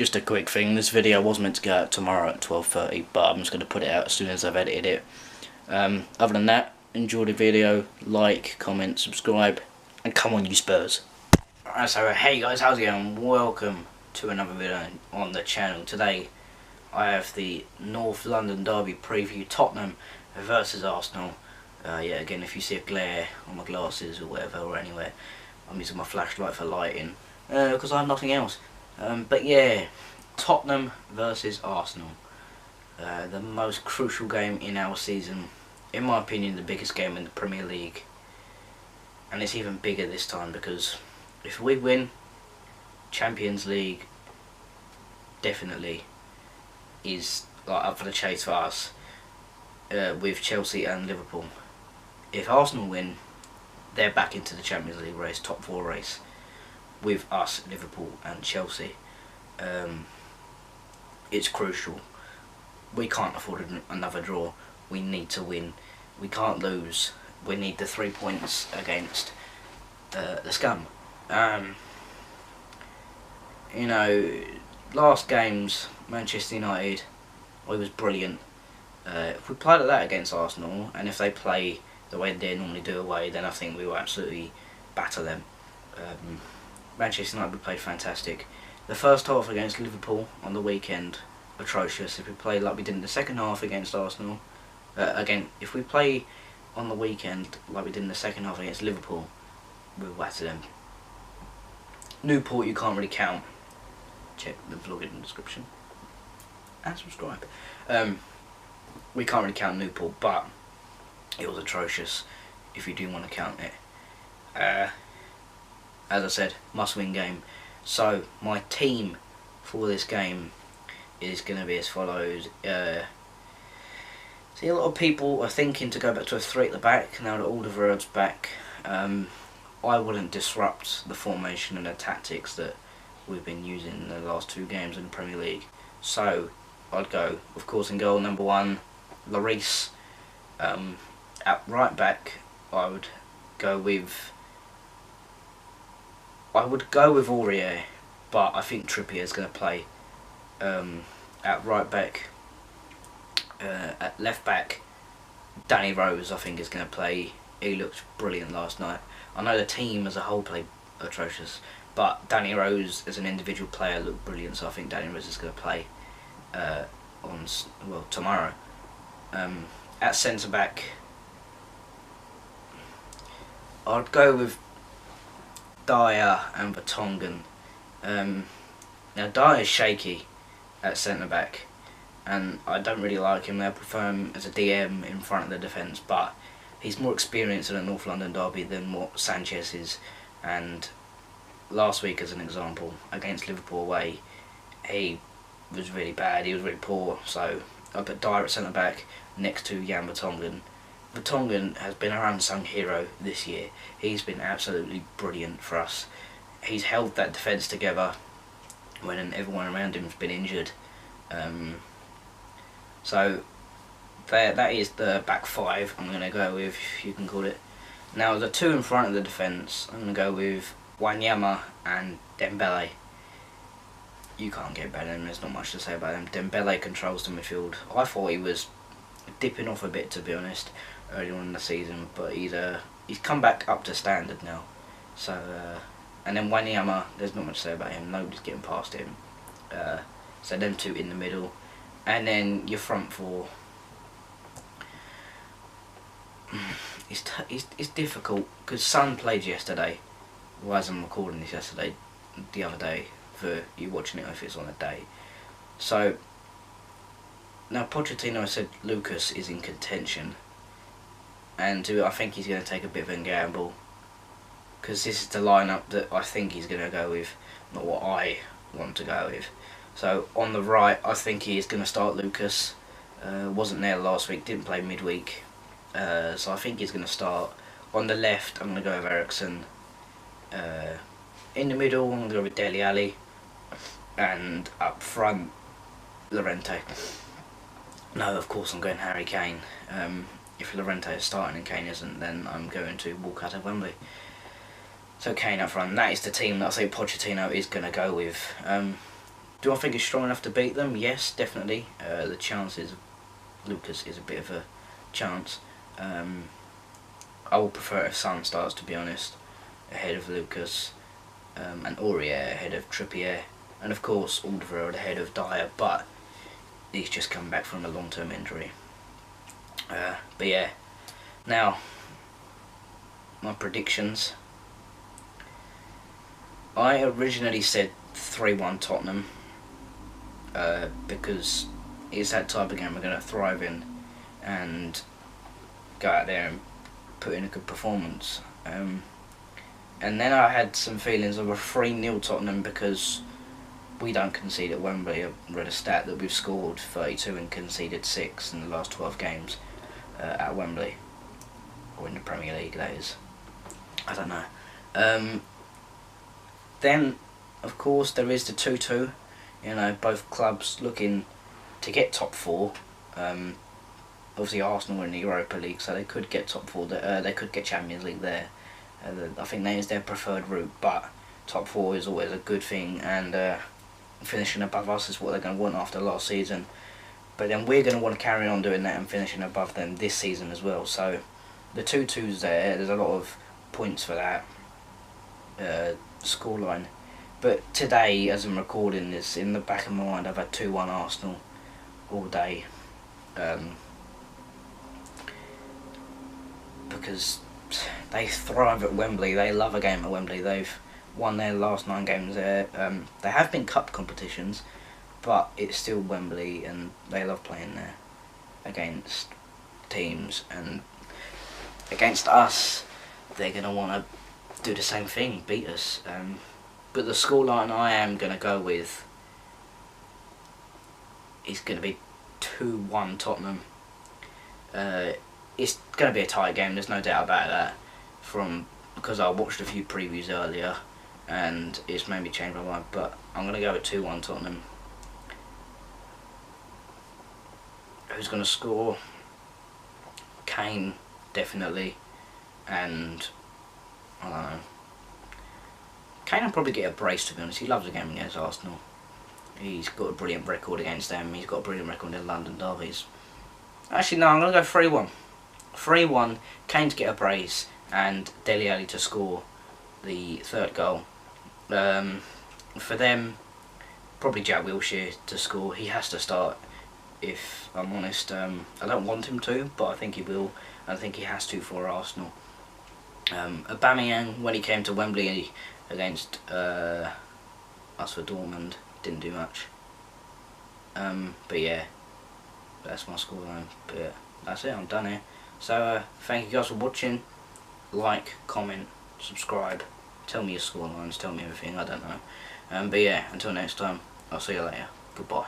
just a quick thing. This video was meant to go out tomorrow at 12:30, but I'm just going to put it out as soon as I've edited it. Other than that, enjoy the video, like, comment, subscribe, and come on you Spurs. Alright, so hey guys, how's it going? Welcome to another video on the channel. Today I have the North London derby preview, Tottenham versus Arsenal. Yeah, again, if you see a glare on my glasses or whatever or anywhere, I'm using my flashlight for lighting because I have nothing else. But yeah, Tottenham versus Arsenal, the most crucial game in our season, in my opinion the biggest game in the Premier League, and it's even bigger this time because if we win, Champions League definitely is like up for the chase for us, with Chelsea and Liverpool. If Arsenal win, they're back into the Champions League race, top 4 race, with us, Liverpool and Chelsea. It's crucial. We can't afford another draw. We need to win. We can't lose. We need the 3 points against the scum. You know, last games, Manchester United, it was brilliant. If we played like that against Arsenal, and if they play the way they normally do away, then I think we will absolutely batter them. Manchester United, we played fantastic. The first half against Liverpool on the weekend, atrocious. If we play like we did in the second half against Arsenal, if we play on the weekend like we did in the second half against Liverpool, we'll batter them. Newport, you can't really count. Check the vlog in the description and subscribe. We can't really count Newport, but it was atrocious if you do want to count it. As I said, must-win game. So my team for this game is going to be as follows. See, a lot of people are thinking to go back to a 3 at the back now that Alderweireld's back. I wouldn't disrupt the formation and the tactics that we've been using in the last 2 games in the Premier League. So I'd go, of course, in goal number 1, Lloris. At right back, I would go with Aurier, but I think Trippier is going to play at right back. At left back, Danny Rose I think is going to play. He looked brilliant last night. I know the team as a whole played atrocious, but Danny Rose as an individual player looked brilliant, so I think Danny Rose is going to play tomorrow. At centre back, I'd go with Dyer and Vertonghen. Now Dyer's shaky at centre back, and I don't really like him. I prefer him as a DM in front of the defence, but he's more experienced in a North London derby than what Sanchez is. And last week, as an example, against Liverpool away, he was really bad. He was really poor. So I put Dyer at centre back next to Jan Vertonghen. Vertonghen has been our unsung hero this year. He's been absolutely brilliant for us. He's held that defence together when everyone around him has been injured. So that is the back 5 I'm going to go with, you can call it. Now the 2 in front of the defence, I'm going to go with Wanyama and Dembele. You can't get better than them, there's not much to say about them. Dembele controls the midfield. I thought he was dipping off a bit, to be honest, early on in the season, but he's come back up to standard now. So and then Wanyama, there's not much to say about him, nobody's getting past him. So them 2 in the middle, and then your front 4. It's difficult because Son played yesterday. Why as I'm recording this the other day, for you watching it if it's on a day. So now Pochettino said Lucas is in contention, and I think he's going to take a bit of a gamble, because this is the lineup that I think he's going to go with, not what I want to go with. So on the right, I think he is going to start Lucas. Wasn't there last week, didn't play midweek, so I think he's going to start. On the left, I'm going to go with Eriksen. In the middle, I'm going to go with Dele Alli, and up front, Llorente. No, of course I'm going Harry Kane. If Llorente is starting and Kane isn't, then I'm going to walk out of Wembley. So Kane up front. That is the team that I say Pochettino is going to go with. Do I think it's strong enough to beat them? Yes, definitely. The chances of Lucas is a bit of a chance. I would prefer if Son starts, to be honest, ahead of Lucas, and Aurier ahead of Trippier, and of course Alderweireld ahead of Dyer, but he's just come back from a long-term injury. But yeah, now my predictions. I originally said 3-1 Tottenham, because it's that type of game we're going to thrive in and go out there and put in a good performance. And then I had some feelings of a 3-0 Tottenham because we don't concede at Wembley. I read a stat that we've scored 32 and conceded 6 in the last 12 games at Wembley, or in the Premier League, that is. I don't know. Then, of course, there is the 2-2. You know, both clubs looking to get top 4. Obviously, Arsenal are in the Europa League, so they could get top 4. They could get Champions League there. I think that is their preferred route, but top 4 is always a good thing, and finishing above us is what they're going to want after last season. But then we're going to want to carry on doing that and finishing above them this season as well. So the 2-2's there's a lot of points for that scoreline. But today, as I'm recording this, in the back of my mind I've had 2-1 Arsenal all day, because they thrive at Wembley. They love a game at Wembley. They've won their last 9 games there. There have been cup competitions, but it's still Wembley, and they love playing there against teams, and against us they're going to want to do the same thing, beat us. But the scoreline I am going to go with is going to be 2-1 Tottenham. It's going to be a tight game, there's no doubt about that, because I watched a few previews earlier and it's made me change my mind, but I'm going to go with 2-1 Tottenham. Who's going to score? Kane, definitely, and I don't know. Kane will probably get a brace, to be honest. He loves a game against Arsenal. He's got a brilliant record against them. He's got a brilliant record in London derbies. Actually, no, I'm going to go 3-1. 3-1, Kane to get a brace, and Dele Alli to score the 3rd goal. For them, probably Jack Wilshere to score. He has to start, if I'm honest. I don't want him to, but I think he will. I think he has to for Arsenal. Aubameyang, when he came to Wembley against us for Dortmund, didn't do much. But yeah, that's my scoreline. But yeah, that's it, I'm done here. So thank you guys for watching. Like, comment, subscribe, tell me your scorelines, tell me everything, I don't know. But yeah, until next time, I'll see you later. Goodbye.